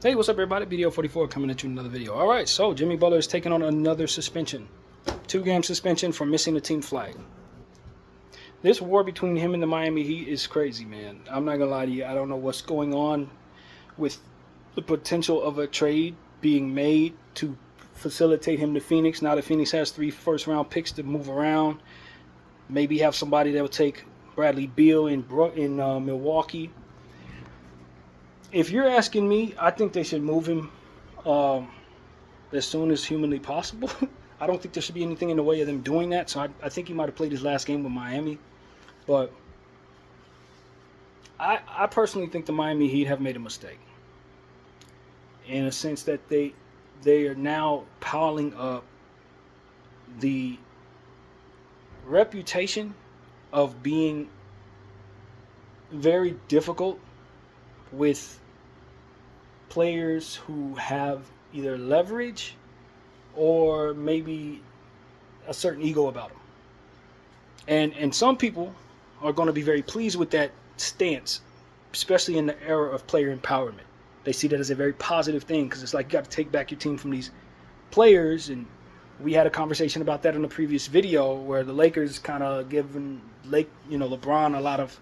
Hey, what's up, everybody? BDO44 coming at you with another video. All right, so Jimmy Butler is taking on another suspension. 2-game suspension for missing the team flight. This war between him and the Miami Heat is crazy, man. I'm not going to lie to you. I don't know what's going on with the potential of a trade being made to facilitate him to Phoenix. Now that Phoenix has 3 first-round picks to move around, maybe have somebody that will take Bradley Beal in Milwaukee. If you're asking me, I think they should move him as soon as humanly possible. I don't think there should be anything in the way of them doing that. So I think he might have played his last game with Miami. But I personally think the Miami Heat have made a mistake. In a sense that they are now piling up the reputation of being very difficult with players who have either leverage or maybe a certain ego about them. And some people are going to be very pleased with that stance, especially in the era of player empowerment. They see that as a very positive thing because it's like you got to take back your team from these players. And we had a conversation about that in the previous video where the Lakers kind of given LeBron a lot of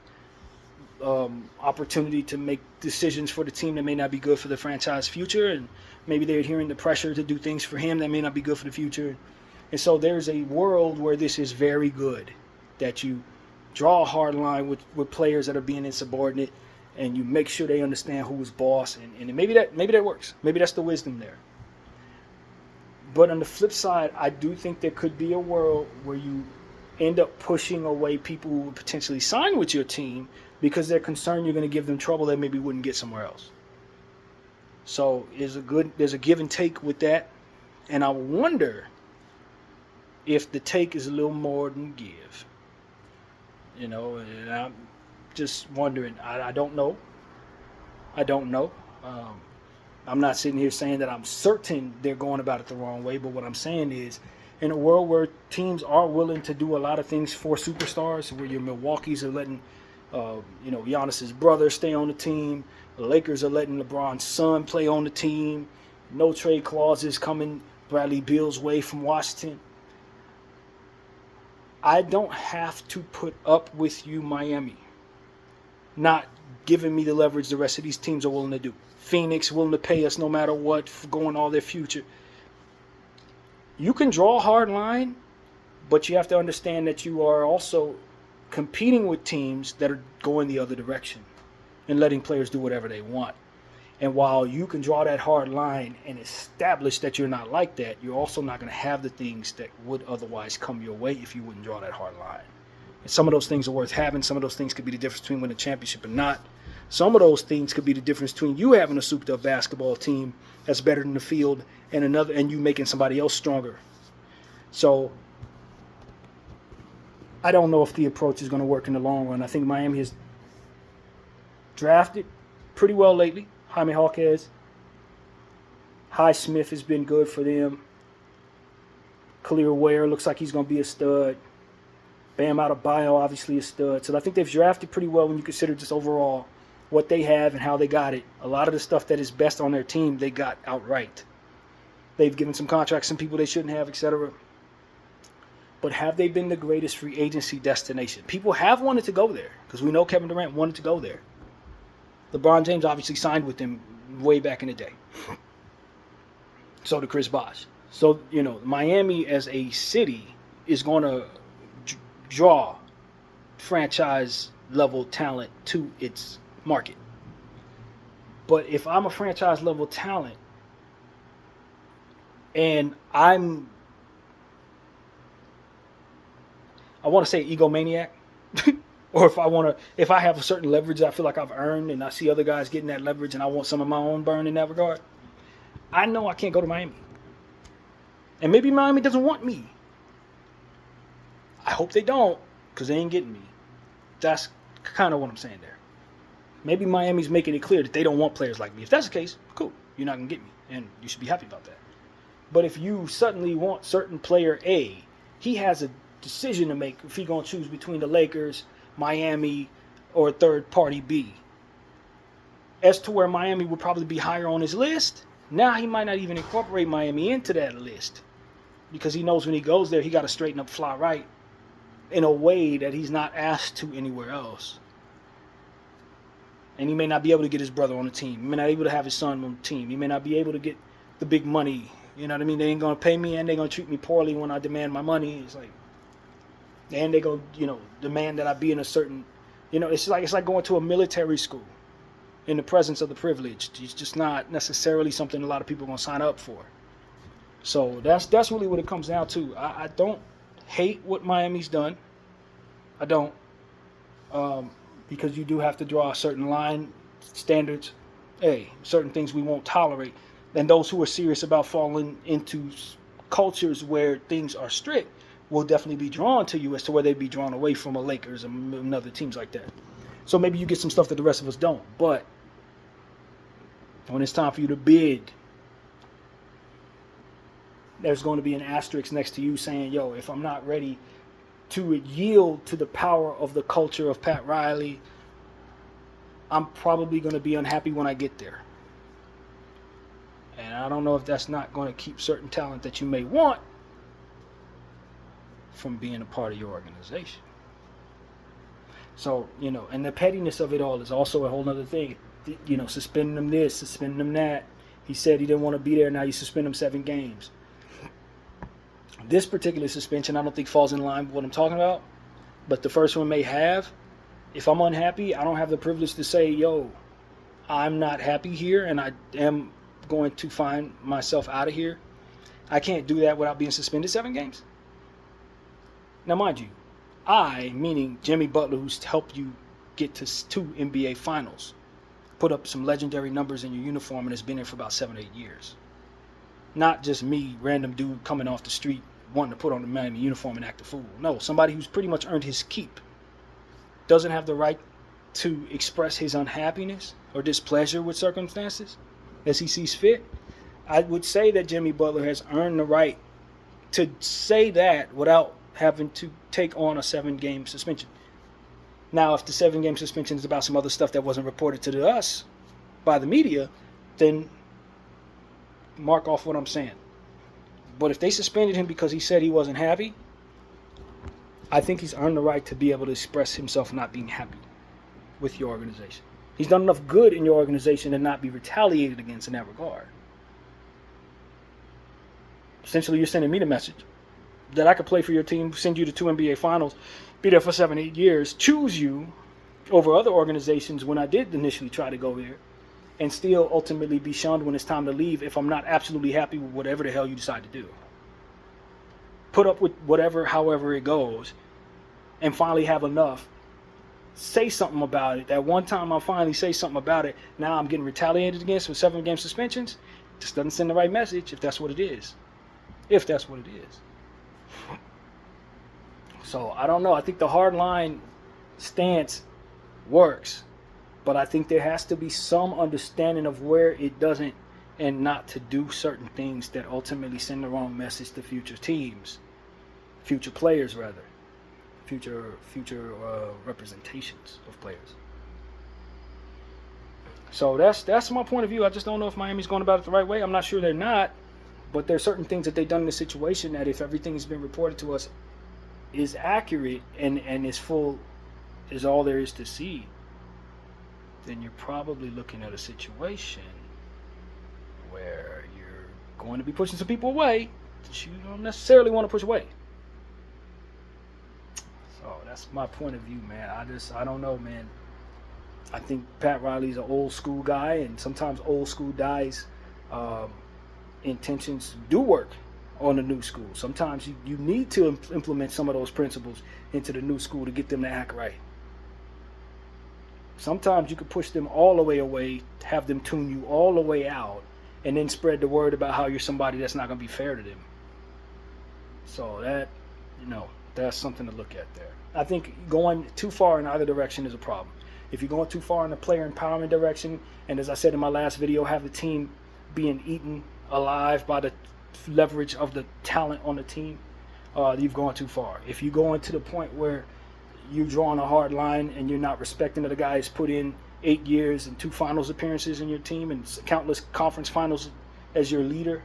opportunity to make decisions for the team that may not be good for the franchise future, and maybe they're hearing the pressure to do things for him that may not be good for the future. And so there's a world where this is very good, that you draw a hard line with players that are being insubordinate, and you make sure they understand who's boss, and maybe that works. Maybe that's the wisdom there. But on the flip side, I do think there could be a world where you end up pushing away people who would potentially sign with your team because they're concerned you're going to give them trouble they maybe wouldn't get somewhere else. So there's a give and take with that. And I wonder if the take is a little more than give. And I'm just wondering. I don't know. I'm not sitting here saying that I'm certain they're going about it the wrong way, but what I'm saying is, in a world where teams are willing to do a lot of things for superstars, where your Milwaukee's are letting, Giannis's brother stay on the team, the Lakers are letting LeBron's son play on the team, no trade clauses coming Bradley Beal's way from Washington. I don't have to put up with you, Miami, not giving me the leverage the rest of these teams are willing to do. Phoenix willing to pay us no matter what for going all their future. You can draw a hard line, but you have to understand that you are also competing with teams that are going the other direction and letting players do whatever they want. And while you can draw that hard line and establish that you're not like that, you're also not going to have the things that would otherwise come your way if you wouldn't draw that hard line. And some of those things are worth having. Some of those things could be the difference between winning a championship and not. Some of those things could be the difference between you having a souped-up basketball team that's better than the field and you making somebody else stronger. So I don't know if the approach is going to work in the long run. I think Miami has drafted pretty well lately. Jaime Jaquez. Highsmith has been good for them. Khalil Ware looks like he's going to be a stud. Bam Adebayo, obviously a stud. So I think they've drafted pretty well when you consider just overall what they have and how they got it. A lot of the stuff that is best on their team, they got outright. They've given some contracts, some people they shouldn't have, etc. But have they been the greatest free agency destination? People have wanted to go there because we know Kevin Durant wanted to go there. LeBron James obviously signed with them way back in the day. So did Chris Bosh. So, Miami as a city is going to draw franchise level talent to its market. But if I'm a franchise level talent and I want to say egomaniac, or if I have a certain leverage I feel like I've earned and I see other guys getting that leverage and I want some of my own burn in that regard, I know I can't go to Miami. And maybe Miami doesn't want me. I hope they don't, because they ain't getting me. That's kind of what I'm saying there. Maybe Miami's making it clear that they don't want players like me. If that's the case, cool. You're not going to get me, and you should be happy about that. But if you suddenly want certain player A, he has a decision to make if he's going to choose between the Lakers, Miami, or third party B. as to where Miami would probably be higher on his list. Now he might not even incorporate Miami into that list because he knows when he goes there, he got to straighten up, fly right in a way that he's not asked to anywhere else. And he may not be able to get his brother on the team. He may not be able to have his son on the team. He may not be able to get the big money. You know what I mean? They ain't going to pay me and they're going to treat me poorly when I demand my money. It's like, and they go, demand that I be in a certain, it's like going to a military school in the presence of the privileged. It's just not necessarily something a lot of people are going to sign up for. So that's really what it comes down to. I don't hate what Miami's done. I don't. Because you do have to draw a certain line, standards, certain things we won't tolerate. And those who are serious about falling into cultures where things are strict will definitely be drawn to you as to where they'd be drawn away from a Lakers and other teams like that. So maybe you get some stuff that the rest of us don't. But when it's time for you to bid, there's going to be an asterisk next to you saying, yo, if I'm not ready to yield to the power of the culture of Pat Riley, I'm probably going to be unhappy when I get there. And I don't know if that's not going to keep certain talent that you may want from being a part of your organization. So, and the pettiness of it all is also a whole other thing. Suspending them this, suspending them that. He said he didn't want to be there, now you suspend him 7 games. This particular suspension I don't think falls in line with what I'm talking about, but the first one may have. If I'm unhappy, I don't have the privilege to say, yo, I'm not happy here and I am going to find myself out of here. I can't do that without being suspended 7 games. Now, mind you, meaning Jimmy Butler, who's helped you get to 2 NBA finals, put up some legendary numbers in your uniform and has been there for about 7 or 8 years. Not just me, random dude coming off the street wanting to put on the Miami uniform and act a fool. No, somebody who's pretty much earned his keep doesn't have the right to express his unhappiness or displeasure with circumstances as he sees fit. I would say that Jimmy Butler has earned the right to say that without having to take on a 7-game suspension. Now, if the 7-game suspension is about some other stuff that wasn't reported to us by the media, then mark off what I'm saying. But if they suspended him because he said he wasn't happy, I think he's earned the right to be able to express himself not being happy with your organization. He's done enough good in your organization to not be retaliated against in that regard. Essentially, you're sending me the message that I could play for your team, send you to 2 NBA finals, be there for 7, 8 years, choose you over other organizations when I did initially try to go there, and still ultimately be shunned when it's time to leave if I'm not absolutely happy with whatever the hell you decide to do. Put up with whatever, however it goes, and finally have enough. Say something about it. That one time I finally say something about it, now I'm getting retaliated against with 7-game suspensions. Just doesn't send the right message if that's what it is. If that's what it is. So, I don't know. I think the hard line stance works. But I think there has to be some understanding of where it doesn't, and not to do certain things that ultimately send the wrong message to future teams, future players rather, future representations of players. So that's my point of view. I just don't know if Miami's going about it the right way. I'm not sure they're not, but there's certain things that they've done in this situation that if everything has been reported to us is accurate and is full, is all there is to see, then you're probably looking at a situation where you're going to be pushing some people away that you don't necessarily want to push away. So that's my point of view, man. I don't know, man. I think Pat Riley's an old school guy, and sometimes old school guys' intentions do work on the new school. Sometimes you need to implement some of those principles into the new school to get them to act right. Sometimes you could push them all the way away, have them tune you all the way out, and then spread the word about how you're somebody that's not going to be fair to them. So that's something to look at there. I think going too far in either direction is a problem. If you're going too far in the player empowerment direction, and as I said in my last video, have the team being eaten alive by the leverage of the talent on the team, you've gone too far. If you go into the point where you're drawing a hard line and you're not respecting that the guy is put in 8 years and 2 finals appearances in your team and countless conference finals as your leader,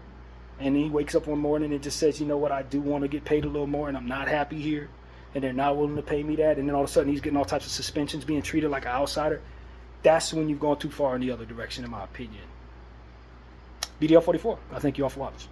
and he wakes up one morning and just says, you know what, I do want to get paid a little more and I'm not happy here and they're not willing to pay me that, and then all of a sudden he's getting all types of suspensions, being treated like an outsider, that's when you've gone too far in the other direction, in my opinion. BDL 44, I thank you all for watching.